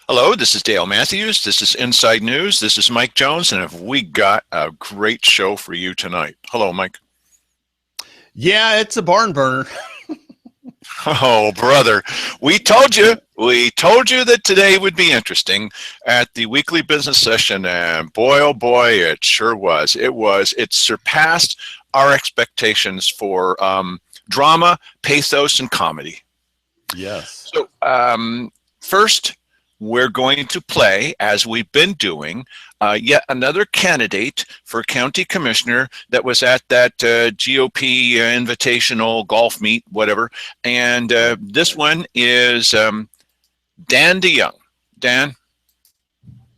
Hello, this is Dale Matthews. This is Inside News. This is Mike Jones, and we got a great show for you tonight. Hello, Mike. Yeah, it's a barn burner. Oh, brother, we told you that today would be interesting at the weekly business session, and boy, oh boy, it sure was. It surpassed our expectations for drama, pathos, and comedy. Yes. So, first, we're going to play, as we've been doing, yet another candidate for county commissioner that was at that GOP invitational golf meet, whatever. And this one is Dan DeYoung. Dan?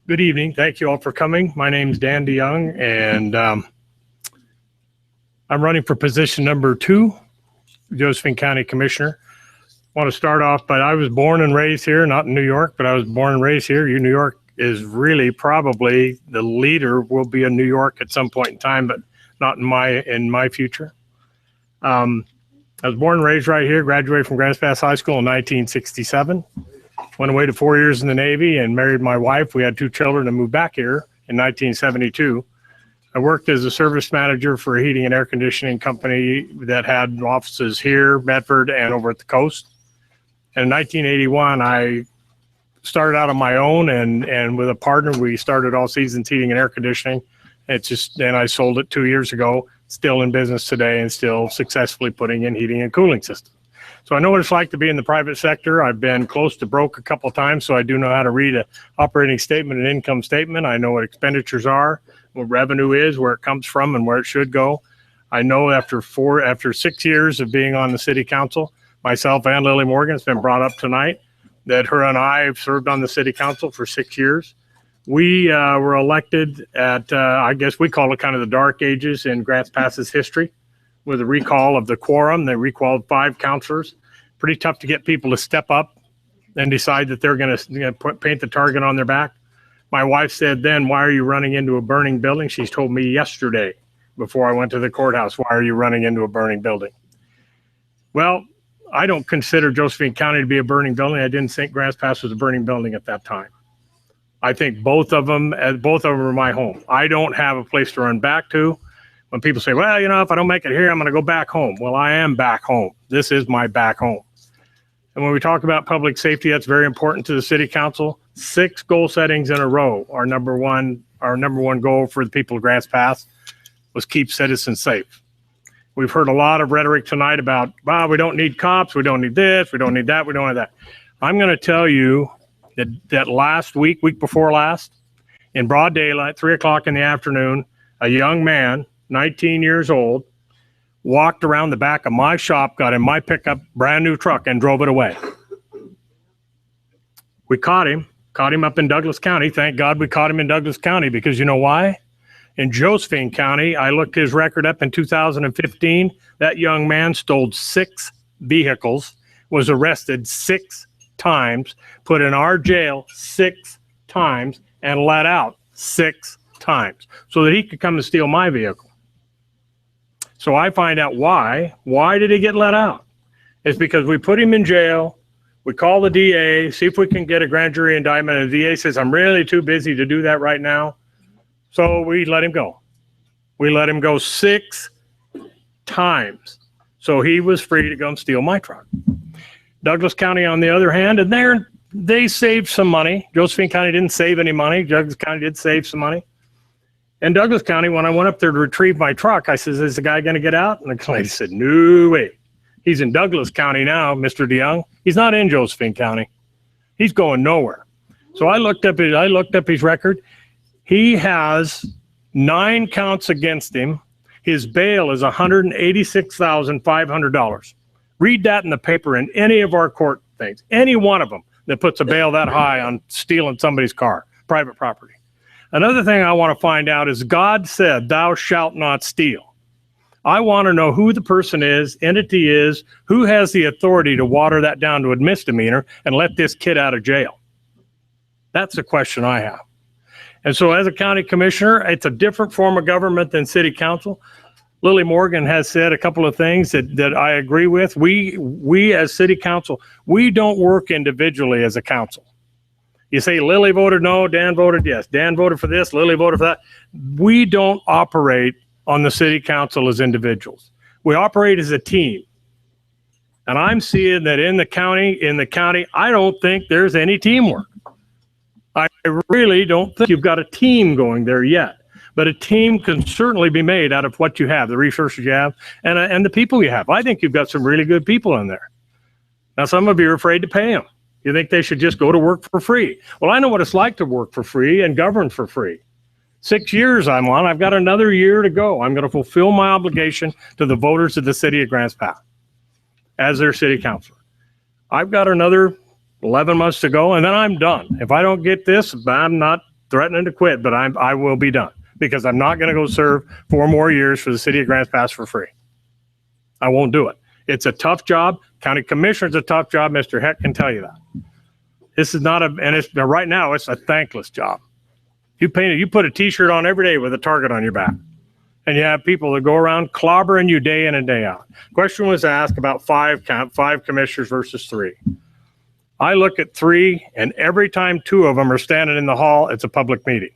Good evening. Thank you all for coming. My name is Dan DeYoung, and I'm running for position number 2, Josephine County Commissioner. I want to start off, but I was born and raised here, not in New York, but I was born and raised here. New York is really probably the leader will be in New York at some point in time, but not in my future. I was born and raised right here, graduated from Grants Pass High School in 1967. Went away to 4 years in the Navy and married my wife. We had 2 children and moved back here in 1972. I worked as a service manager for a heating and air conditioning company that had offices here, Medford, and over at the coast. And in 1981, I started out on my own, and with a partner, we started All Seasons Heating and Air Conditioning. And I sold it 2 years ago, still in business today and still successfully putting in heating and cooling systems. So I know what it's like to be in the private sector. I've been close to broke a couple of times, so I do know how to read an operating statement and income statement. I know what expenditures are, what revenue is, where it comes from, and where it should go. I know after 6 years of being on the city council, myself and Lily Morgan, it's been brought up tonight that her and I have served on the city council for 6 years. We were elected at, I guess we call it kind of the dark ages in Grants Pass's history with a recall of the quorum. They recalled 5 councilors. Pretty tough to get people to step up and decide that they're going to paint the target on their back. My wife said then, why are you running into a burning building? She's told me yesterday before I went to the courthouse, why are you running into a burning building? Well, I don't consider Josephine County to be a burning building. I didn't think Grants Pass was a burning building at that time. I think both of them are my home. I don't have a place to run back to. When people say, well, if I don't make it here, I'm going to go back home. Well, I am back home. This is my back home. And when we talk about public safety, that's very important to the city council. 6 goal settings in a row. Our number one goal for the people of Grants Pass was keep citizens safe. We've heard a lot of rhetoric tonight about, wow, we don't need cops, we don't need this, we don't need that, we don't need that. I'm going to tell you that last week before last, in broad daylight, 3 o'clock in the afternoon, a young man, 19 years old, walked around the back of my shop, got in my pickup, brand new truck, and drove it away. We caught him up in Douglas County. Thank God we caught him in Douglas County, because you know why? In Josephine County, I looked his record up in 2015. That young man stole 6 vehicles, was arrested 6 times, put in our jail 6 times, and let out 6 times so that he could come and steal my vehicle. So I find out why. Why did he get let out? It's because we put him in jail. We call the DA, see if we can get a grand jury indictment. And the DA says, I'm really too busy to do that right now. So we let him go. We let him go 6 times. So he was free to go and steal my truck. Douglas County, on the other hand, and they saved some money. Josephine County didn't save any money. Douglas County did save some money. In Douglas County, when I went up there to retrieve my truck, I says, is the guy going to get out? And the lady said, no way. He's in Douglas County now, Mr. DeYoung. He's not in Josephine County. He's going nowhere. So I looked up his record. He has 9 counts against him. His bail is $186,500. Read that in the paper in any of our court things, any one of them that puts a bail that high on stealing somebody's car, private property. Another thing I want to find out is God said, thou shalt not steal. I want to know who the person is, entity is, who has the authority to water that down to a misdemeanor and let this kid out of jail. That's the question I have. And so as a county commissioner, it's a different form of government than city council. Lily Morgan has said a couple of things that I agree with. We as city council, we don't work individually as a council. You say Lily voted no, Dan voted yes. Dan voted for this, Lily voted for that. We don't operate on the city council as individuals. We operate as a team. And I'm seeing that in the county, I don't think there's any teamwork. I really don't think you've got a team going there yet. But a team can certainly be made out of what you have, the resources you have, and the people you have. I think you've got some really good people in there. Now, some of you are afraid to pay them. You think they should just go to work for free. Well, I know what it's like to work for free and govern for free. 6 years I'm on. I've got another year to go. I'm going to fulfill my obligation to the voters of the city of Grants Pass as their city councilor. I've got another 11 months to go, and then I'm done. If I don't get this, I'm not threatening to quit, but I will be done, because I'm not going to go serve 4 more years for the city of Grants Pass for free. I won't do it. It's a tough job. County commissioner's a tough job. Mr. Heck can tell you that. This is not right now it's a thankless job. You put a t-shirt on every day with a target on your back, and you have people that go around clobbering you day in and day out. Question was asked about 5 commissioners versus 3. I look at 3, and every time 2 of them are standing in the hall, it's a public meeting.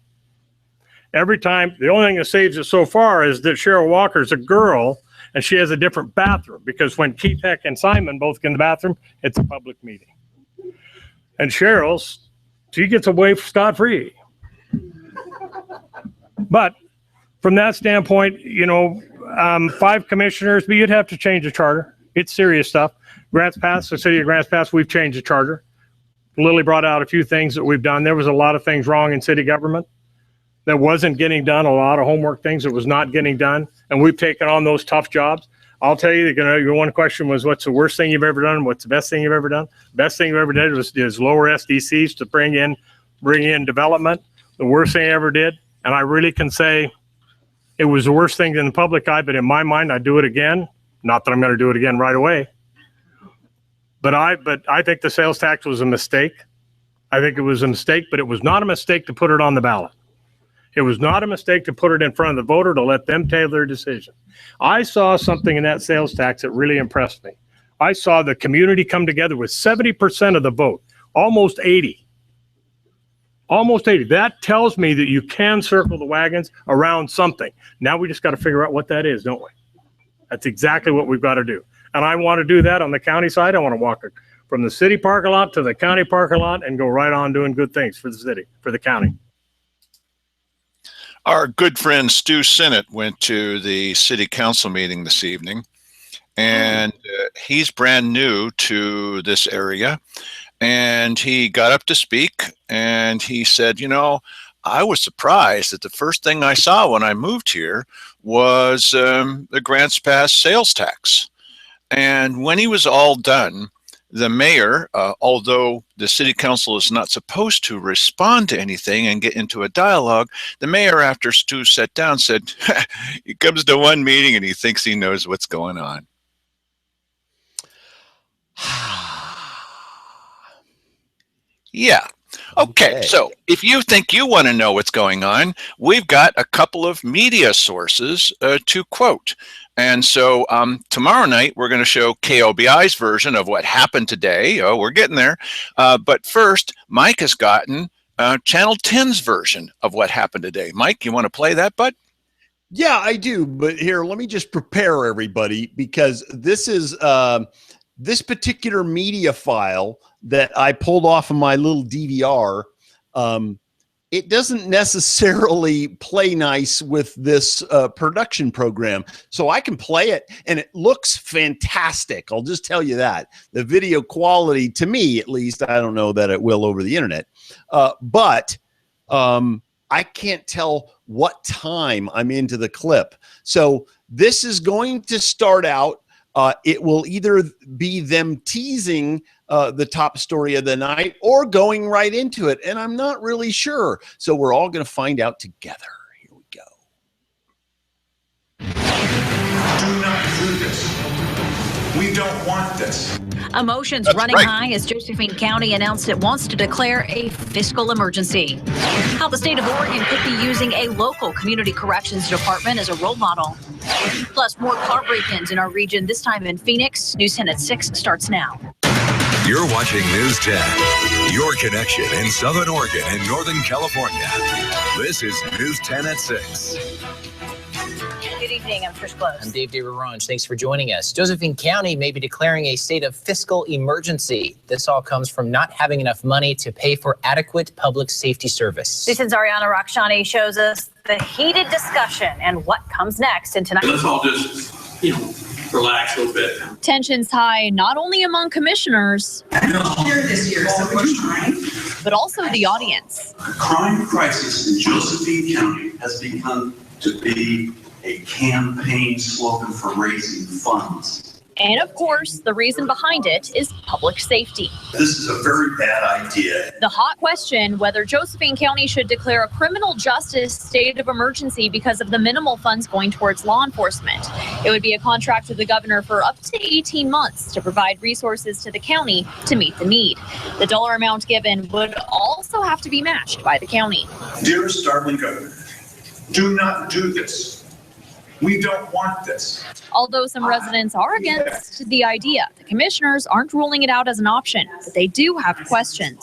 Every time, the only thing that saves it so far is that Cheryl Walker's a girl, and she has a different bathroom, because when Keith Heck and Simon both get in the bathroom, it's a public meeting. And she gets away scot-free. But from that standpoint, 5 commissioners, but you'd have to change the charter. It's serious stuff. Grants Pass, the city of Grants Pass, we've changed the charter. Lily brought out a few things that we've done. There was a lot of things wrong in city government that wasn't getting done, a lot of homework things that was not getting done, and we've taken on those tough jobs. I'll tell you, your one question was, what's the worst thing you've ever done? What's the best thing you've ever done? Best thing you've ever did is lower SDCs to bring in development. The worst thing I ever did, and I really can say it was the worst thing in the public eye, but in my mind, I'd do it again. Not that I'm going to do it again right away. But I think the sales tax was a mistake. I think it was a mistake, but it was not a mistake to put it on the ballot. It was not a mistake to put it in front of the voter to let them take their decision. I saw something in that sales tax that really impressed me. I saw the community come together with 70% of the vote, almost 80. Almost 80. That tells me that you can circle the wagons around something. Now we just got to figure out what that is, don't we? That's exactly what we've got to do. And I want to do that on the county side. I want to walk from the city parking lot to the county parking lot and go right on doing good things for the city, for the county. Our good friend Stu Sinnott went to the city council meeting this evening, and he's brand new to this area. And he got up to speak, and he said, I was surprised that the first thing I saw when I moved here was the Grants Pass sales tax. And when he was all done, the mayor, although the city council is not supposed to respond to anything and get into a dialogue, the mayor, after Stu sat down, said, he comes to one meeting and he thinks he knows what's going on. Yeah. Okay, so if you think you want to know what's going on, we've got a couple of media sources to quote. And so tomorrow night, we're going to show KOBI's version of what happened today. Oh, we're getting there. But first, Mike has gotten Channel 10's version of what happened today. Mike, you want to play that, bud? Yeah, I do. But here, let me just prepare everybody, because this is this particular media file that I pulled off of my little DVR. It doesn't necessarily play nice with this production program. So I can play it, and it looks fantastic. I'll just tell you that. The video quality, to me at least, I don't know that it will over the internet, but I can't tell what time I'm into the clip. So this is going to start out. It will either be them teasing the top story of the night or going right into it, and I'm not really sure. So we're all going to find out together. Here we go. Do not do this. We don't want this. Emotions running high as Josephine County announced it wants to declare a fiscal emergency. How the state of Oregon could be using a local community corrections department as a role model. Plus, more car break-ins in our region, this time in Phoenix. News 10 at 6 starts now. You're watching News 10. Your connection in Southern Oregon and Northern California. This is News 10 at 6. Good evening. I'm Trish Close. I'm Dave DeRorange. Thanks for joining us. Josephine County may be declaring a state of fiscal emergency. This all comes from not having enough money to pay for adequate public safety service. Citizen's Ariana Rakshani shows us the heated discussion and what comes next in tonight. Let's all just, relax a little bit. Tensions high not only among commissioners, Here this year so much time. but also the audience. The crime crisis in Josephine County has become to be a campaign slogan for raising funds. And of course, the reason behind it is public safety. This is a very bad idea. The hot question, whether Josephine County should declare a criminal justice state of emergency because of the minimal funds going towards law enforcement. It would be a contract with the governor for up to 18 months to provide resources to the county to meet the need. The dollar amount given would also have to be matched by the county. Dearest darling governor, do not do this. We don't want this. Although some residents are against the idea, the commissioners aren't ruling it out as an option, but they do have questions.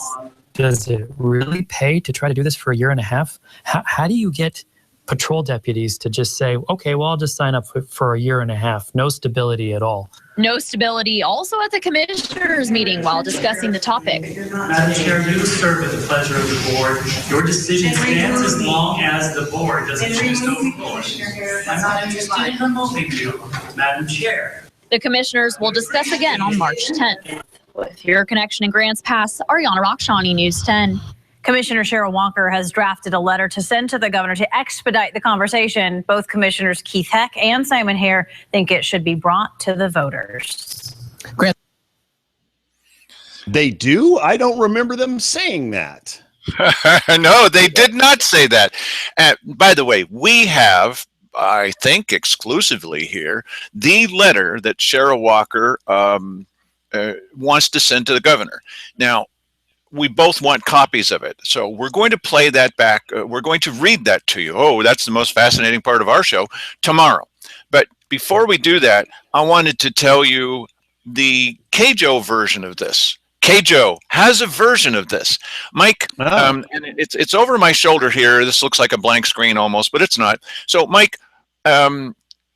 Does it really pay to try to do this for a year and a half? How do you get patrol deputies to just say, okay, well, I'll just sign up for a year and a half, no stability at all? No stability also at the commissioners meeting while discussing the topic. Madam Chair, you serve at the pleasure of the board. Your decision stands as long as the board doesn't choose to overrule it. I'm not interested in removing you, Madam Chair. The commissioners will discuss again on March 10th. With your connection in Grants Pass, Ariana Rakshani, News 10. Commissioner Cheryl Walker has drafted a letter to send to the governor to expedite the conversation. Both commissioners Keith Heck and Simon Hare think it should be brought to the voters. Grant. They do? I don't remember them saying that. No, they did not say that. By the way, we have, I think exclusively here, the letter that Cheryl Walker wants to send to the governor. Now, we both want copies of it. So we're going to play that back. We're going to read that to you. Oh, that's the most fascinating part of our show tomorrow. But before we do that, I wanted to tell you the KJO version of this. KJO has a version of this. Mike, and it's over my shoulder here. This looks like a blank screen almost, but it's not. So Mike,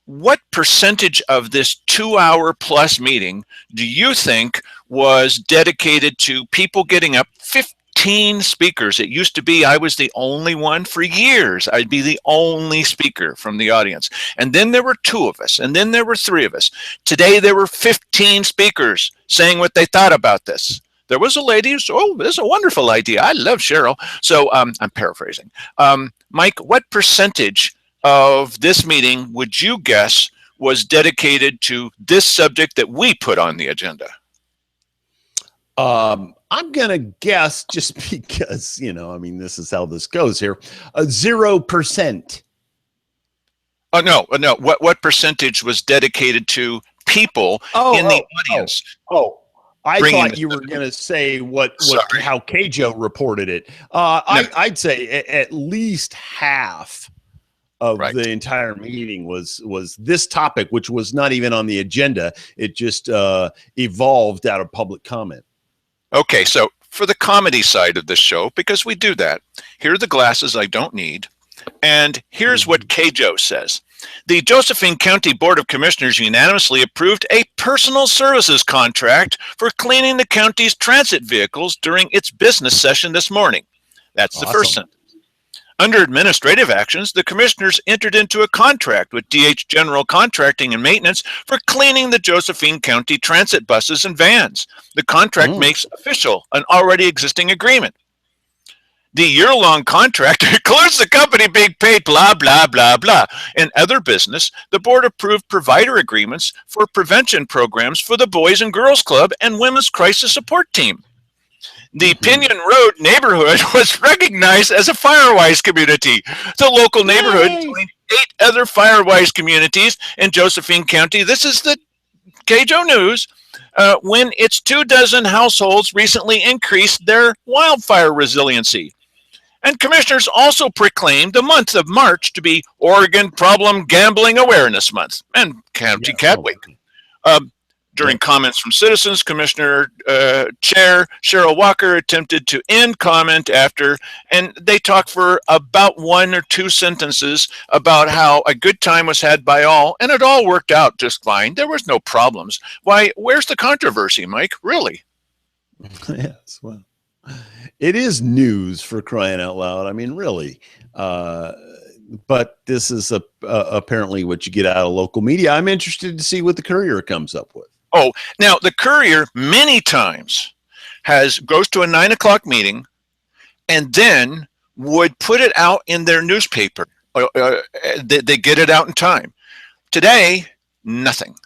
what percentage of this 2-hour plus meeting do you think was dedicated to people getting up? 15 speakers. It used to be I was the only one for years. I'd be the only speaker from the audience. And then there were 2 of us. And then there were 3 of us. Today there were 15 speakers saying what they thought about this. There was a lady who said, oh, this is a wonderful idea. I love Cheryl. So I'm paraphrasing. Mike, what percentage of this meeting would you guess was dedicated to this subject that we put on the agenda? I'm going to guess, just because, this is how this goes here, 0%. Oh, no. What percentage was dedicated to people in the audience? I thought you were going to say how KJO reported it. I'd say at least half of the entire meeting was this topic, which was not even on the agenda. It just evolved out of public comment. Okay, so for the comedy side of this show, because we do that, here are the glasses I don't need. And here's what KJO says. The Josephine County Board of Commissioners unanimously approved a personal services contract for cleaning the county's transit vehicles during its business session this morning. That's the first sentence. Under administrative actions, the commissioners entered into a contract with DH General Contracting and Maintenance for cleaning the Josephine County transit buses and vans. The contract makes official an already existing agreement. The year-long contract includes the company being paid blah, blah, blah, blah. In other business, the board approved provider agreements for prevention programs for the Boys and Girls Club and Women's Crisis Support Team. The Pinion Road neighborhood was recognized as a Firewise community. The local neighborhood joined 8 other Firewise communities in Josephine County. This is the KJO News. When its 24 households recently increased their wildfire resiliency. And commissioners also proclaimed the month of March to be Oregon Problem Gambling Awareness Month and County Cat Week. During comments from citizens, Commissioner Chair Cheryl Walker attempted to end comment after, and they talked for about 1 or 2 sentences about how a good time was had by all, and it all worked out just fine. There was no problems. Why, where's the controversy, Mike? Really? Yes, well, it is news, for crying out loud. I mean, really. But this is apparently what you get out of local media. I'm interested to see what the Courier comes up with. Oh, now the Courier many times goes to a 9 o'clock meeting and then would put it out in their newspaper. They get it out in time. Today, nothing.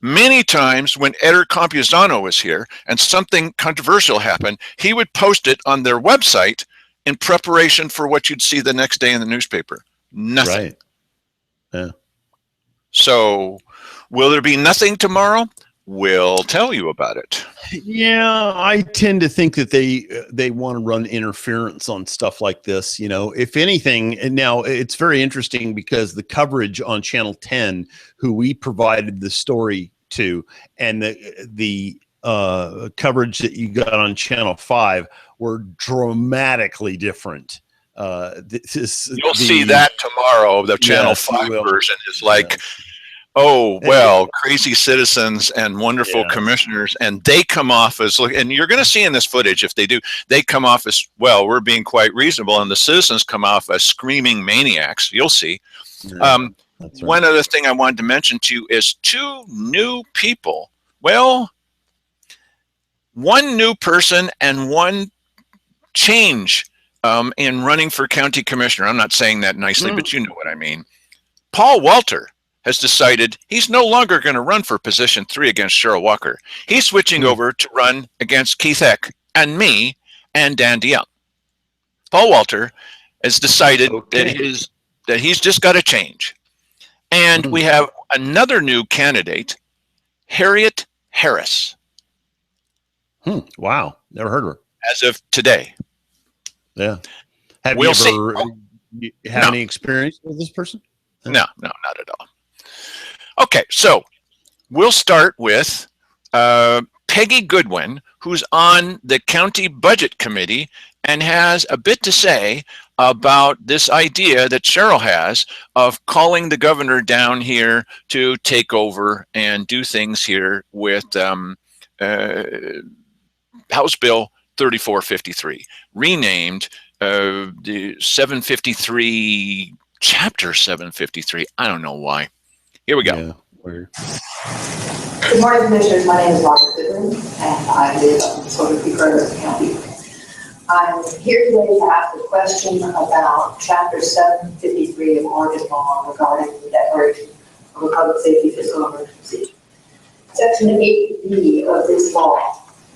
Many times when Eder Campuzano was here and something controversial happened, he would post it on their website in preparation for what you'd see the next day in the newspaper. Nothing. Right. Yeah. So will there be nothing tomorrow? We'll tell you about it. Yeah, I tend to think that they want to run interference on stuff like this. You know, if anything, and now it's very interesting because the coverage on Channel 10, who we provided the story to, and the coverage that you got on Channel 5 were dramatically different. You'll see that tomorrow. The Channel 5 version is like. Yeah. Oh, well, crazy citizens and wonderful commissioners, and they come off as, and you're going to see in this footage, if they do, they come off as, well, we're being quite reasonable, and the citizens come off as screaming maniacs. You'll see. Yeah, that's right. One other thing I wanted to mention to you is 2 new people. Well, 1 new person and 1 change in running for county commissioner. I'm not saying that nicely, but you know what I mean. Paul Walter has decided he's no longer going to run for position 3 against Cheryl Walker. He's switching over to run against Keith Eck and me and Dan DeYoung. Paul Walter has decided that he's just got to change. And we have another new candidate, Harriet Harris. Wow. Never heard of her. As of today. Yeah. Have you ever had any experience with this person? No, not at all. Okay, so we'll start with Peggy Goodwin, who's on the county budget committee and has a bit to say about this idea that Cheryl has of calling the governor down here to take over and do things here with House Bill 3453, renamed the 753, Chapter 753. I don't know why. Here we go. Yeah, good morning, Commissioners. My name is Robert Goodwin, and I live in Silver Creek, County. I'm here today to ask a question about Chapter 753 of Oregon law regarding the declaration of a public safety fiscal emergency. Section 8B of this law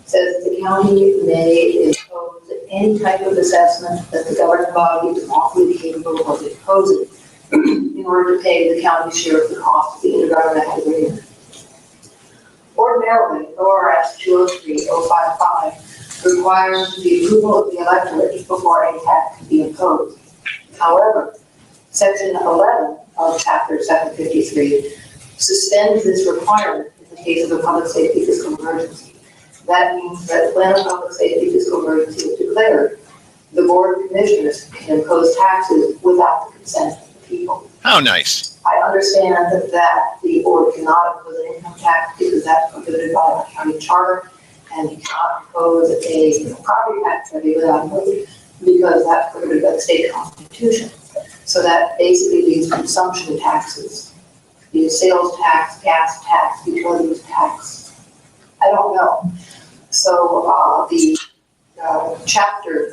says the county may impose any type of assessment that the governing body is lawfully capable of imposing in order to pay the county's share of the cost of the intergovernmental agreement. Ordinarily, ORS 203-055 requires the approval of the electorate before any tax can be imposed. However, Section 11 of Chapter 753 suspends this requirement in the case of a public safety fiscal emergency. That means that when a public safety fiscal emergency is declared, the Board of Commissioners can impose taxes without the consent of the people. How nice. I understand that the board cannot impose an income tax because that's prohibited by our county charter, and you cannot impose a property tax levy without a vote because that's prohibited by the state constitution. So that basically leaves consumption taxes, the sales tax, gas tax, utilities tax. I don't know. So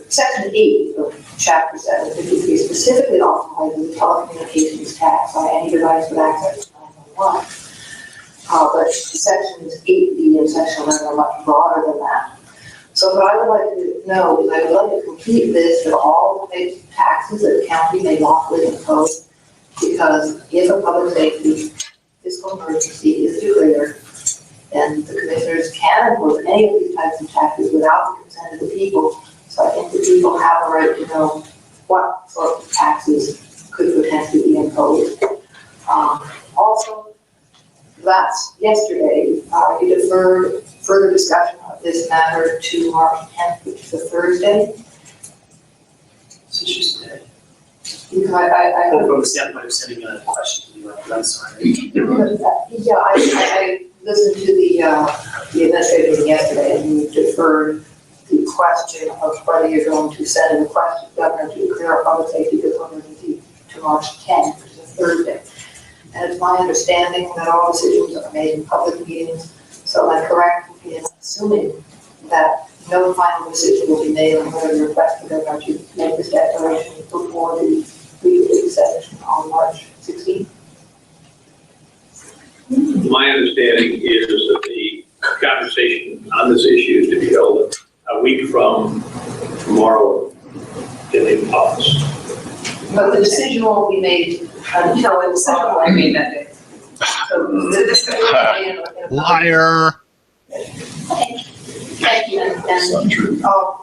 Section 8 of Chapter 753 specifically authorizes the telecommunications tax on any device with access to 911. But Sections 8B and Section 11 are much broader than that. So what I would like to know is I would like a complete list of all the taxes that the county may lawfully impose, because if a public safety fiscal emergency is declared, and the commissioners can impose any of these types of taxes without the consent of the people. So I think the people have a right to know what sort of taxes could potentially be imposed. Also, last yesterday, you deferred further discussion of this matter to March 10th, which is a Thursday. So she's dead. Because I From the standpoint of sending a question to you, I'm sorry. yeah, I listened to the administrative meeting yesterday, and you deferred the question of whether you're going to send a question to the governor to declare a public safety emergency to March 10th, which is a Thursday. And it's my understanding that all decisions are made in public meetings, so am I correct in assuming that no final decision will be made on whether you request the governor to make this declaration before the weekly session on March 16th? My understanding is that the conversation on this issue is to be held a week from tomorrow in the office. But the decision won't be made until the decision will be made that day. So the decision will be made Liar. Okay. Thank you. And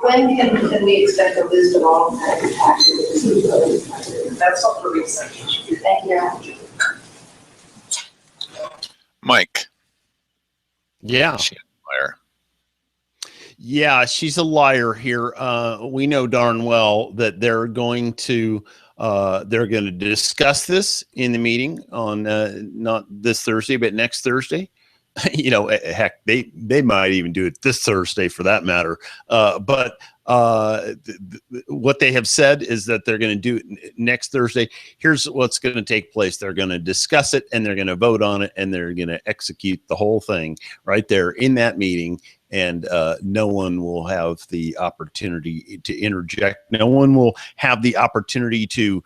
when can we expect a list of all the taxes? That's all for research. Thank you very much. Mike. Yeah. She's a liar. Yeah, she's a liar here. We know darn well that they're going to discuss this in the meeting on not this Thursday, but next Thursday. You know, heck, they might even do it this Thursday for that matter. But what they have said is that they're going to do it next Thursday. Here's what's going to take place. They're going to discuss it, and they're going to vote on it, and they're going to execute the whole thing right there in that meeting. And no one will have the opportunity to interject. No one will have the opportunity to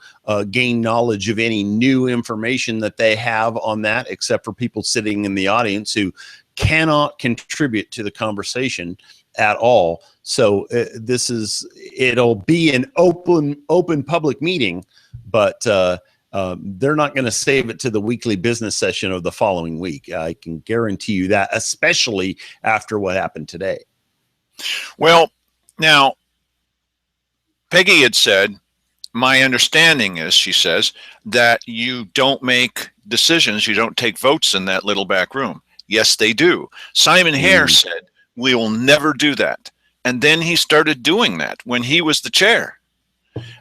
gain knowledge of any new information that they have on that, except for people sitting in the audience who cannot contribute to the conversation at all. So it'll be an open public meeting, but they're not going to save it to the weekly business session of the following week. I can guarantee you that, especially after what happened today. Well, now, Peggy had said, my understanding is, she says, that you don't make decisions, you don't take votes in that little back room. Yes, they do. Simon Hare said, we will never do that. And then he started doing that when he was the chair.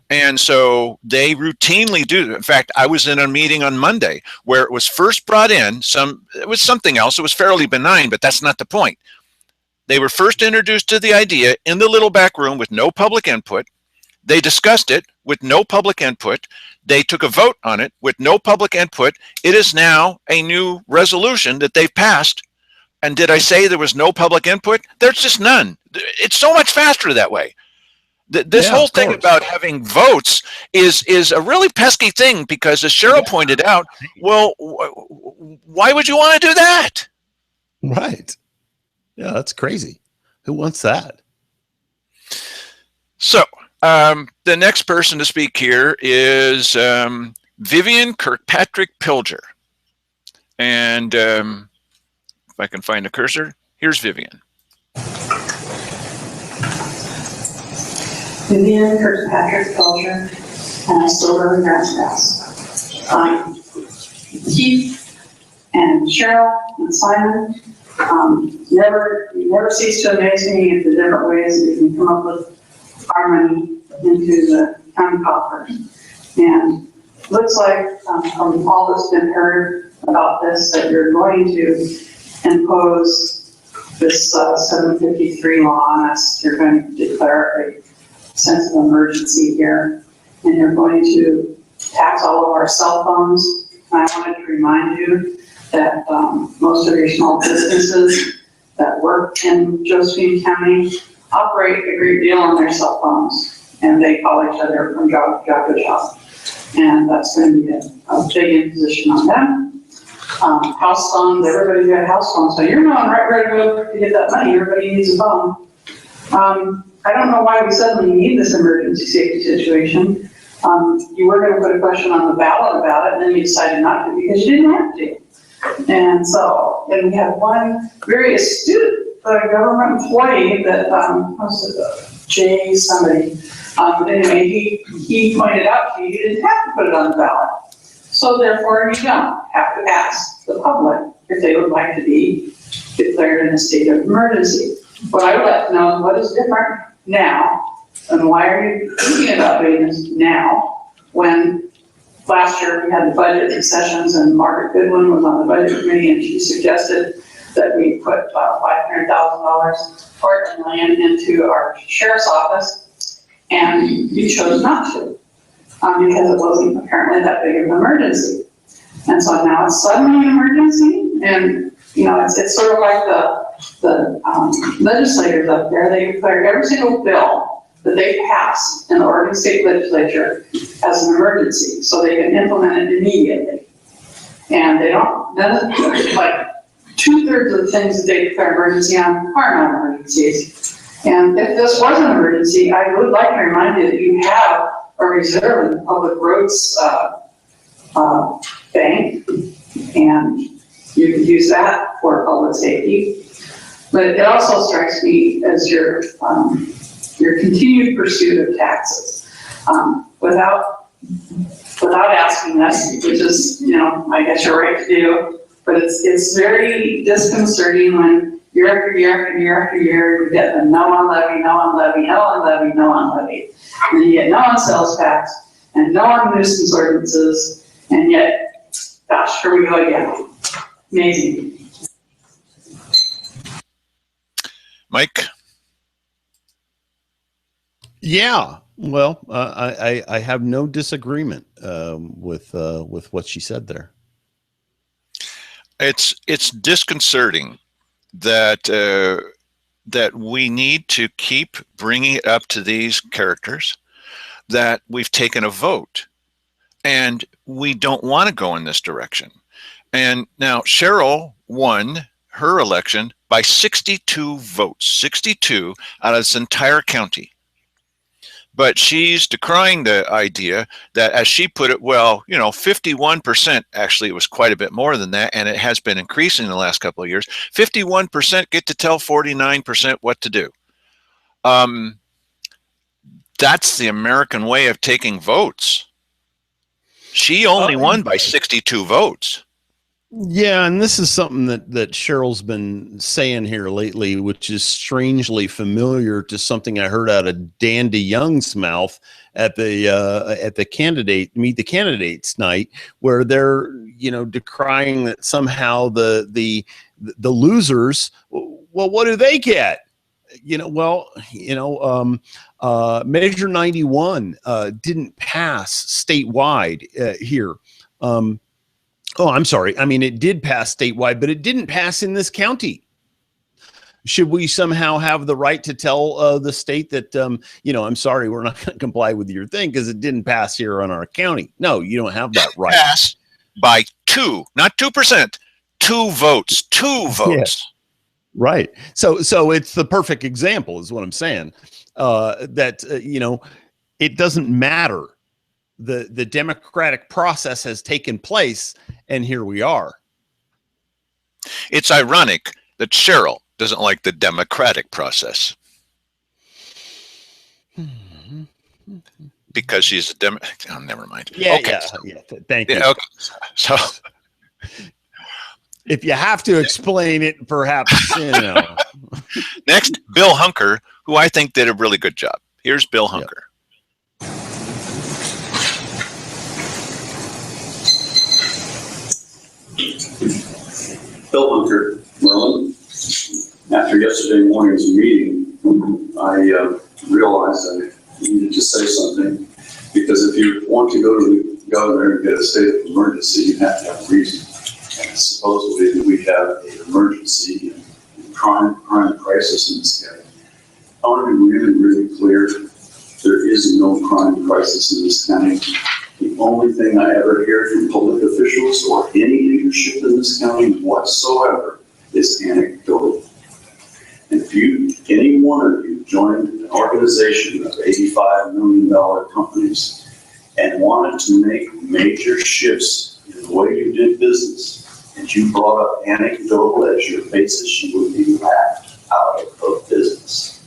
And so they routinely do. In fact, I was in a meeting on Monday where it was first brought in. It was something else. It was fairly benign, but that's not the point. They were first introduced to the idea in the little back room with no public input. They discussed it with no public input. They took a vote on it with no public input. It is now a new resolution that they've passed. And did I say there was no public input? There's just none. It's so much faster that way. This whole thing about having votes is a really pesky thing because, as Cheryl pointed out, well, why would you want to do that? Right. Yeah, that's crazy. Who wants that? So the next person to speak here is Vivian Kirkpatrick Pilger. And if I can find a cursor, here's Vivian. Vivian Kirkpatrick Pilger, and I still live in Grass. Keith and Cheryl and Simon, never cease to amaze me at the different ways that you can come up with our money into the county coffers. And looks like from all that's been heard about this that you're going to impose this 753 law on us. You're going to declare a sense of emergency here, and you're going to tax all of our cell phones. And I wanted to remind you that most of your small businesses that work in Josephine County operate a great deal on their cell phones, and they call each other from job to job. And that's going to be a big imposition on them. House phones, everybody's got a house phone, so you're knowing right where to go to get that money. Everybody needs a phone. I don't know why we suddenly need this emergency safety situation. You were going to put a question on the ballot about it, and then you decided not to because you didn't have to. And so, and we have one very astute government employee that, Jay somebody, anyway, he pointed out to you didn't have to put it on the ballot. So therefore, you don't have to ask the public if they would like to be declared in a state of emergency. But I would like to know what is different now, and why are you thinking about doing this now, when last year we had the budget sessions and Margaret Goodwin was on the budget committee and she suggested that we put $500,000 or $1 million into our sheriff's office, and you chose not to, because it wasn't apparently that big of an emergency. And so now it's suddenly an emergency, and it's sort of like the legislators up there, they declare every single bill that they pass in the Oregon State Legislature as an emergency, so they can implement it immediately. And they don't, like 2/3 of the things that they declare emergency on are not emergencies. And if this was an emergency, I would like to remind you that you have a reserve in the public roads bank, and you could use that for public safety. But it also strikes me as your continued pursuit of taxes without asking us, which is, I guess you're right to do. But it's very disconcerting when year after year after year after year you get the no on levy, no on levy, no on levy, no on levy, and then you get no on sales tax and no on nuisance ordinances, and yet, gosh, here we go again. Amazing. Mike? Yeah, well, I have no disagreement with what she said there. It's disconcerting that that we need to keep bringing it up to these characters, that we've taken a vote and we don't want to go in this direction. And now Cheryl won her election by 62 votes, 62 out of this entire county. But she's decrying the idea that, as she put it, 51%, actually it was quite a bit more than that, and it has been increasing in the last couple of years. 51% get to tell 49% what to do. That's the American way of taking votes. She only won by 62 votes. Yeah, and this is something that Cheryl's been saying here lately, which is strangely familiar to something I heard out of Dan DeYoung's mouth at the Meet the Candidates night, where they're decrying that somehow the losers, well, what do they get? Measure 91 didn't pass statewide here. Oh, I'm sorry. I mean, it did pass statewide, but it didn't pass in this county. Should we somehow have the right to tell the state that, I'm sorry, we're not going to comply with your thing because it didn't pass here on our county? No, you don't have that right. Pass by 2, not 2%, 2 votes, 2 votes. Yeah. Right. So it's the perfect example is what I'm saying, that, it doesn't matter. The democratic process has taken place, and here we are. It's ironic that Cheryl doesn't like the democratic process because she's a oh, never mind. Yeah, okay. Yeah. Thank you. Okay. So, if you have to explain it, perhaps Next, Bill Hunker, who I think did a really good job. Here's Bill Hunker. Yep. Bill Hunker, Merlin. After yesterday morning's meeting, I realized I needed to say something, because if you want to go to the governor and get a state of emergency, you have to have a reason. And supposedly we have an emergency and crime crisis in this county. I want to be really, really clear. There is no crime crisis in this county. The only thing I ever hear from public officials or any leadership in this county whatsoever is anecdotal. And if any one of you joined an organization of $85 million companies and wanted to make major shifts in the way you did business, and you brought up anecdotal as your basis, you would be laughed out of business.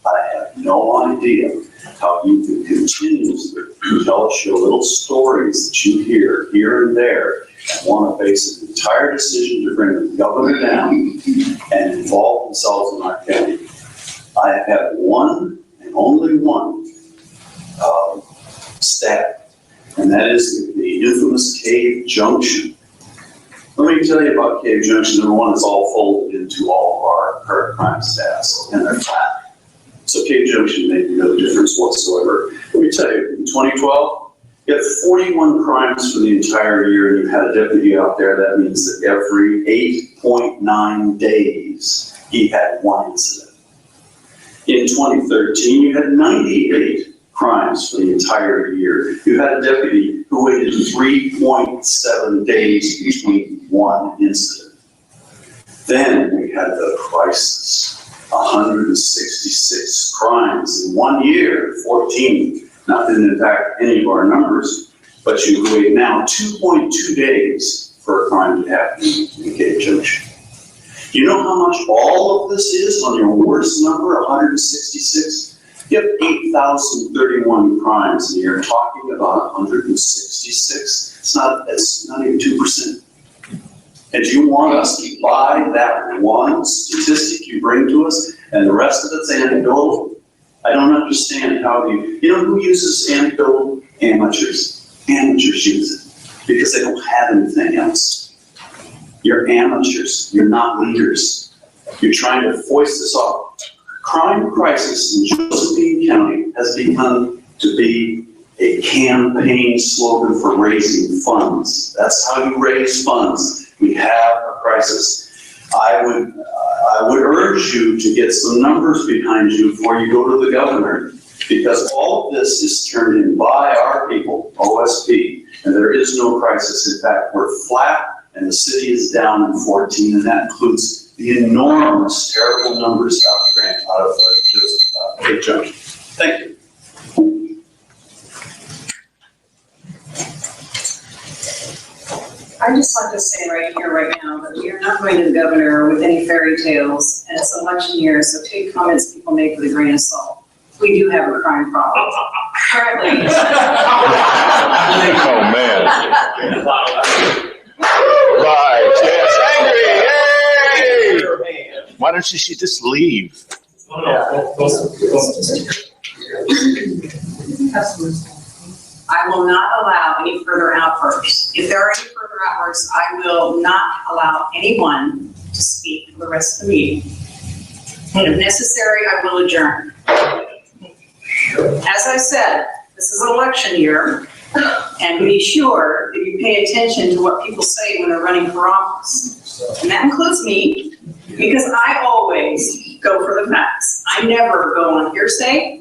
I have no idea how you can continuously tell us your little stories that you hear here and there and want to base an entire decision to bring the governor down and involve themselves in our county. I have had one and only one stat, and that is the infamous Cave Junction. Let me tell you about Cave Junction. Number one, it's all folded into all of our current crime stats, and they're flat. So Cave Junction made no difference whatsoever. Let me tell you, in 2012, you had 41 crimes for the entire year, and you had a deputy out there. That means that every 8.9 days, he had one incident. In 2013, you had 98 crimes for the entire year. You had a deputy who waited 3.7 days between one incident. Then we had the crisis. 166 crimes in 1 year, 14. Not that it impact any of our numbers, but you wait now 2.2 days for a crime to happen in Cave Junction. You know how much all of this is on your worst number, 166? You have 8,031 crimes, and you're talking about 166. It's not even 2%. And do you want us to buy that one statistic you bring to us and the rest of it's anecdotal? I don't understand how you know who uses anecdotal? Amateurs. Amateurs use it because they don't have anything else. You're amateurs. You're not leaders. You're trying to foist this off. Crime crisis in Josephine County has begun to be a campaign slogan for raising funds. That's how you raise funds. We have a crisis. I would urge you to get some numbers behind you before you go to the governor, because all of this is turned in by our people, OSP, and there is no crisis. In fact, we're flat, and the city is down in 14, and that includes the enormous, terrible numbers out of Cave Junction. Thank you. I just like to say right here, right now, that we are not going to the governor with any fairy tales, and it's election year, so take comments people make with a grain of salt. We do have a crime problem. Currently. Oh, man. Right, yes, angry, yay! Why don't she just leave? I will not allow any further outbursts. If there are any further outbursts, I will not allow anyone to speak for the rest of the meeting. And if necessary, I will adjourn. As I said, this is an election year, and be sure that you pay attention to what people say when they're running for office. And that includes me, because I always go for the facts. I never go on hearsay.